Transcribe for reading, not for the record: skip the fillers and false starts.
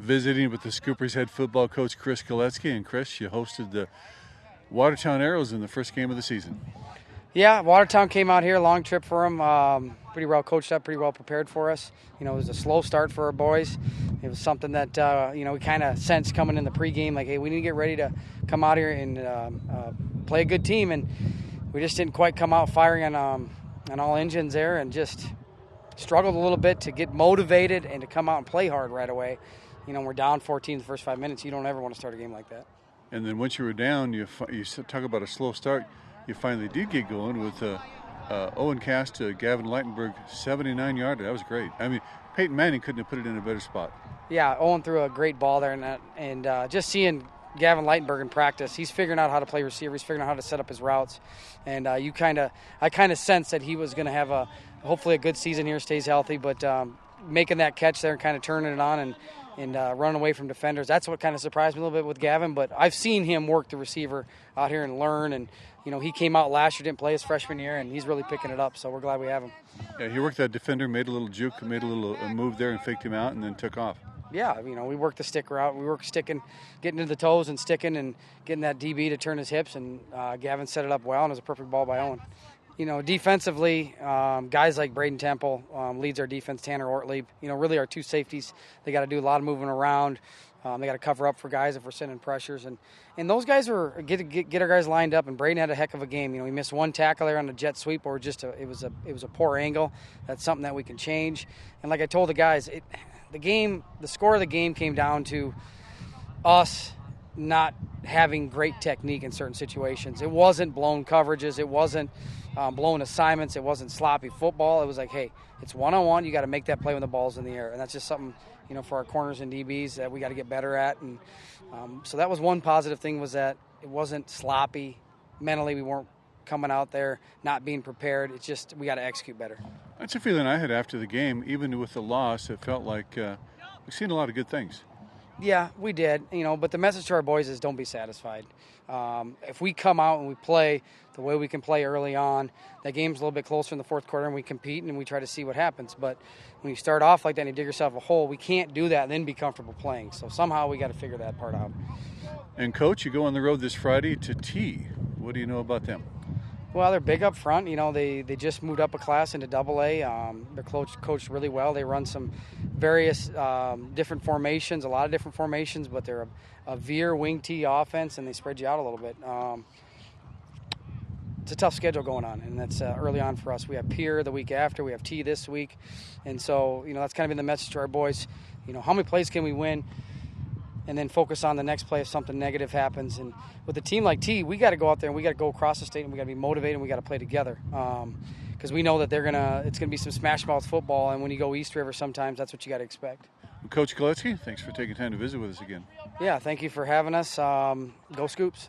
visiting with the Scoopers head football coach Chris Koletzky. And Chris, you hosted the Watertown Arrows in the first game of the season. Yeah, Watertown came out here, long trip for them, pretty well coached up, pretty well prepared for us. It was a slow start for our boys. It was something that, we kind of sensed coming in the pregame, like, hey, we need to get ready to come out here and play a good team. And we just didn't quite come out firing on all engines there, and just struggled a little bit to get motivated and to come out and play hard right away. We're down 14 in the first 5 minutes. You don't ever want to start a game like that. And then once you were down, you talk about a slow start. You finally did get going with Owen Cast to Gavin Leitenberg, 79-yarder. That was great. I mean, Peyton Manning couldn't have put it in a better spot. Yeah, Owen threw a great ball there, and just seeing Gavin Leitenberg in practice, he's figuring out how to play receiver. He's figuring out how to set up his routes, and I kind of sensed that he was going to have hopefully a good season here, stays healthy, but making that catch there and kind of turning it on and running away from defenders, that's what kind of surprised me a little bit with Gavin. But I've seen him work the receiver out here and learn, and he came out last year, didn't play his freshman year, and he's really picking it up, so we're glad we have him. Yeah, he worked that defender, made a little juke, made a little move there and faked him out and then took off. Yeah, we worked the stick route. We worked sticking, getting to the toes and sticking and getting that DB to turn his hips, and Gavin set it up well, and it was a perfect ball by Owen. Defensively, guys like Braden Temple leads our defense, Tanner Ortlieb, really our two safeties. They got to do a lot of moving around. They got to cover up for guys if we're sending pressures. And those guys were get our guys lined up, and Braden had a heck of a game. He missed one tackle there on the jet sweep, or it was a poor angle. That's something that we can change. And like I told the guys, the score of the game came down to us not having great technique in certain situations. It wasn't blown coverages. It wasn't blown assignments. It wasn't sloppy football. It was like, hey, it's one-on-one. You got to make that play when the ball's in the air. And that's just something, for our corners and DBs that we got to get better at. And so that was one positive thing, was that it wasn't sloppy. Mentally, we weren't coming out there not being prepared. It's just we got to execute better. That's a feeling I had after the game. Even with the loss, it felt like we've seen a lot of good things. Yeah, we did, but the message to our boys is don't be satisfied. If we come out and we play the way we can play early on, that game's a little bit closer in the fourth quarter, and we compete and we try to see what happens. But when you start off like that and you dig yourself a hole, we can't do that and then be comfortable playing. So somehow we got to figure that part out. And, Coach, you go on the road this Friday to T. What do you know about them? Well, they're big up front. They just moved up a class into AA. They're coached really well. They run some various different formations, a lot of different formations, but they're a veer wing T offense, and they spread you out a little bit. It's a tough schedule going on, and that's early on for us. We have Pier the week after. We have T this week. And so, that's kind of been the message to our boys. How many plays can we win? And then focus on the next play if something negative happens. And with a team like T, we got to go out there and we got to go across the state, and we got to be motivated, and we got to play together. Because we know that it's going to be some smash mouth football, and when you go East River, sometimes that's what you got to expect. Coach Koletzky, thanks for taking time to visit with us again. Yeah, thank you for having us. Go Scoops.